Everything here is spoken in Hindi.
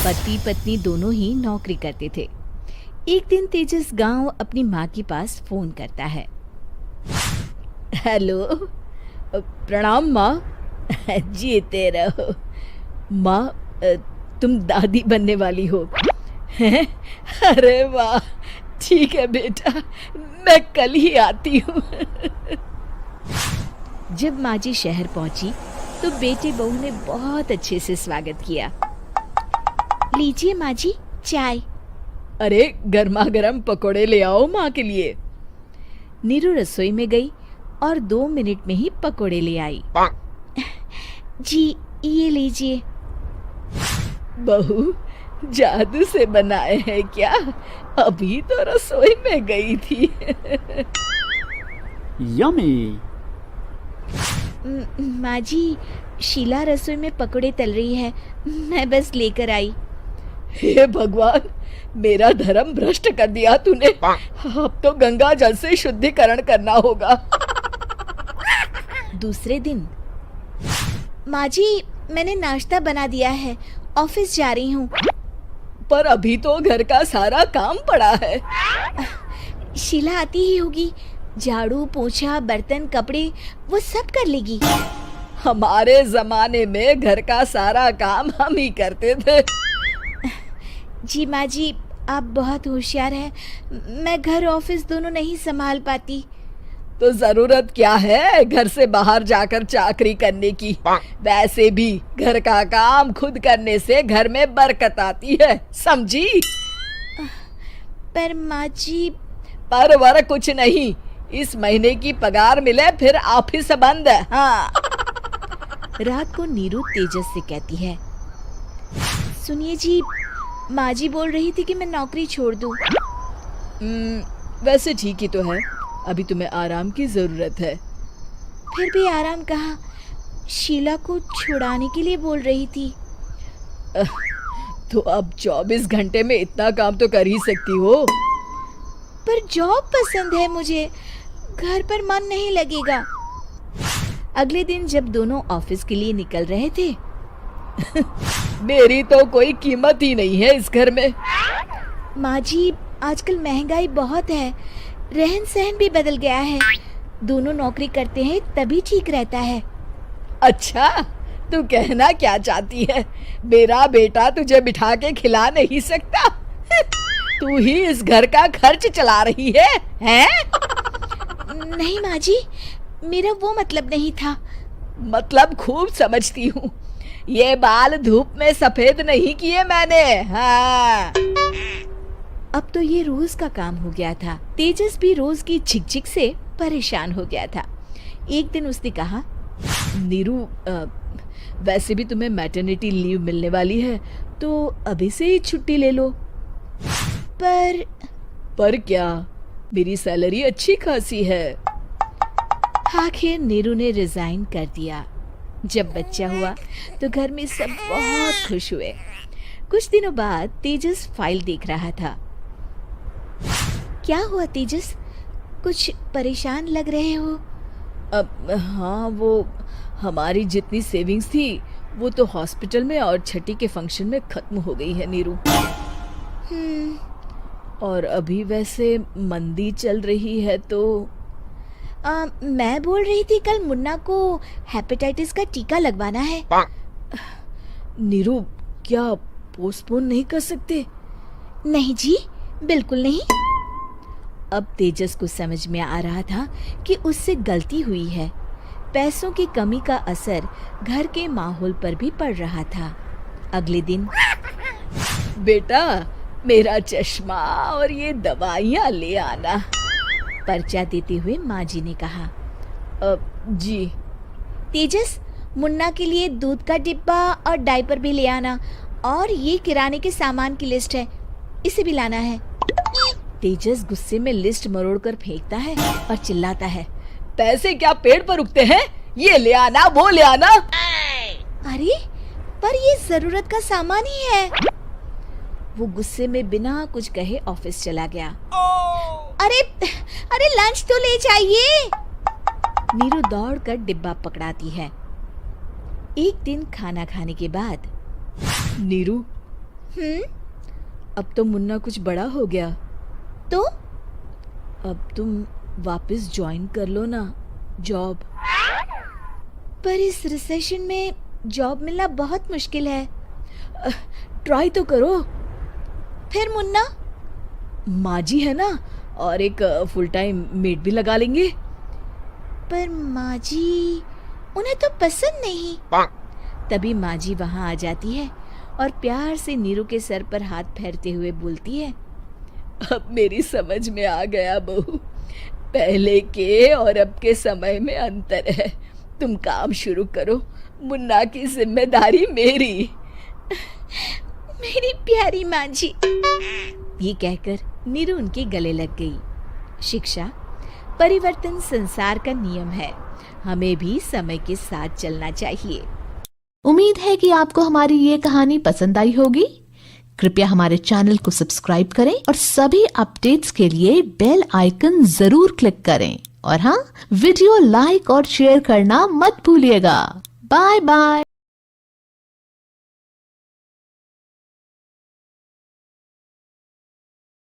पति पत्नी दोनों ही नौकरी करते थे। एक दिन तेजस गांव अपनी माँ के पास फोन करता है। हेलो, प्रणाम माँ। जीते रहो माँ, तुम दादी बनने वाली हो हैं? अरे वाह, ठीक है बेटा, मैं कल ही आती हूँ। जब माँ जी शहर पहुंची तो बेटे बहू ने बहुत अच्छे से स्वागत किया। लीजिए माँ जी, चाय। अरे गर्मा गर्म पकोड़े ले आओ माँ के लिए। नीरू रसोई में गई और 2 मिनट में ही पकोड़े ले आई। जी ये लीजिए। बहू, जादू से बनाए हैं क्या? अभी तो रसोई में गई थी। यम्मी। माँ जी, शीला रसोई में पकोड़े तल रही है, मैं बस लेकर आई। हे भगवान, मेरा धर्म भ्रष्ट कर दिया तूने। अब तो गंगा जल से शुद्धिकरण करना होगा। दूसरे दिन, माँ जी मैंने नाश्ता बना दिया है, ऑफिस जा रही हूँ। पर अभी तो घर का सारा काम पड़ा है। शीला आती ही होगी, झाड़ू पोछा बर्तन कपड़े वो सब कर लेगी। हमारे जमाने में घर का सारा काम हम ही करते थे। जी माँ जी, आप बहुत होशियार हैं, मैं घर ऑफिस दोनों नहीं संभाल पाती। तो जरूरत क्या है घर से बाहर जाकर चाकरी करने की? वैसे भी घर का काम खुद करने से घर में बरकत आती है, समझी? पर माँ जी। पर वर कुछ नहीं, इस महीने की पगार मिले फिर ऑफिस बंद। हाँ। रात को नीरू तेजस से कहती है, सुनिए जी, माँ जी बोल रही थी कि मैं नौकरी छोड़ दूं। वैसे ठीक ही तो है, अभी तुम्हें आराम की जरूरत है। फिर भी आराम कहाँ, शीला को छुड़ाने के लिए बोल रही थी। तो अब 24 घंटे में इतना काम तो कर ही सकती हो। पर जॉब पसंद है मुझे, घर पर मन नहीं लगेगा। अगले दिन जब दोनों ऑफिस के लिए निकल रहे थे, मेरी तो कोई कीमत ही नहीं है इस घर में। माँ जी, आजकल महंगाई बहुत है, रहन सहन भी बदल गया है, दोनों नौकरी करते हैं तभी ठीक रहता है। अच्छा, तू कहना क्या चाहती है? मेरा बेटा तुझे बिठा के खिला नहीं सकता? तू ही इस घर का खर्च चला रही है, हैं? नहीं माँ जी, मेरा वो मतलब नहीं था। मतलब खूब समझती हूँ, ये बाल धूप में सफेद नहीं किए मैंने। हाँ। अब तो ये रोज का काम हो गया था। तेजस भी रोज की झिकझिक से परेशान हो गया था। एक दिन उसने कहा, नीरू, वैसे भी तुम्हें मैटरनिटी लीव मिलने वाली है, तो अभी से ही छुट्टी ले लो। पर क्या, मेरी सैलरी अच्छी खासी है। आखिर नीरू ने रिजाइन कर दिया। जब बच्चा हुआ तो घर में सब बहुत खुश हुए। कुछ दिनों बाद तेजस फाइल देख रहा था। क्या हुआ तेजस, कुछ परेशान लग रहे हो? हाँ, वो हमारी जितनी सेविंग्स थी वो तो हॉस्पिटल में और छठी के फंक्शन में खत्म हो गई है नीरू। और अभी वैसे मंदी चल रही है तो मैं बोल रही थी कल मुन्ना को हेपेटाइटिस का टीका लगवाना है। नीरू, क्या पोस्टपोन नहीं कर सकते? नहीं जी, बिल्कुल नहीं। अब तेजस को समझ में आ रहा था कि उससे गलती हुई है। पैसों की कमी का असर घर के माहौल पर भी पड़ रहा था। अगले दिन, बेटा मेरा चश्मा और ये दवाइयाँ ले आना, पर्चा देते हुए माँ जी ने कहा। जी। तेजस, मुन्ना के लिए दूध का डिब्बा और डायपर भी ले आना, और ये किराने के सामान की लिस्ट है, इसे भी लाना है। तेजस गुस्से में लिस्ट मरोड़कर फेंकता है और चिल्लाता है, पैसे क्या पेड़ पर उगते हैं? ये ले आना, वो ले आना। अरे पर ये जरूरत का सामान ही है। वो गुस्से में बिना कुछ कहे ऑफिस चला गया। अरे लंच तो ले जाइए। नीरू दौड़कर डिब्बा पकड़ाती है। एक दिन खाना खाने के बाद, नीरू अब तो मुन्ना कुछ बड़ा हो गया। तो अब तुम वापस ज्वाइन कर लो ना जॉब। पर इस रिसेशन में जॉब मिलना बहुत मुश्किल है। ट्राई तो करो। फिर मुन्ना? माँ जी है ना, और एक फुल टाइम मेड भी लगा लेंगे। पर माँ जी, उन्हें तो पसंद नहीं। तभी माँ जी वहाँ आ जाती है और प्यार से नीरू के सर पर हाथ फेरते हुए बोलती है, अब मेरी समझ में आ गया बहू, पहले के और अब के समय में अंतर है। तुम काम शुरू करो, मुन्ना की जिम्मेदारी मेरी। मेरी प्यारी माँ जी। ये कहकर नीरू उनके गले लग गई। शिक्षा, परिवर्तन संसार का नियम है, हमें भी समय के साथ चलना चाहिए। उम्मीद है कि आपको हमारी ये कहानी पसंद आई होगी। कृपया हमारे चैनल को सब्सक्राइब करें और सभी अपडेट्स के लिए बेल आइकन जरूर क्लिक करें। और हाँ, वीडियो लाइक और शेयर करना मत भूलिएगा। Bye bye.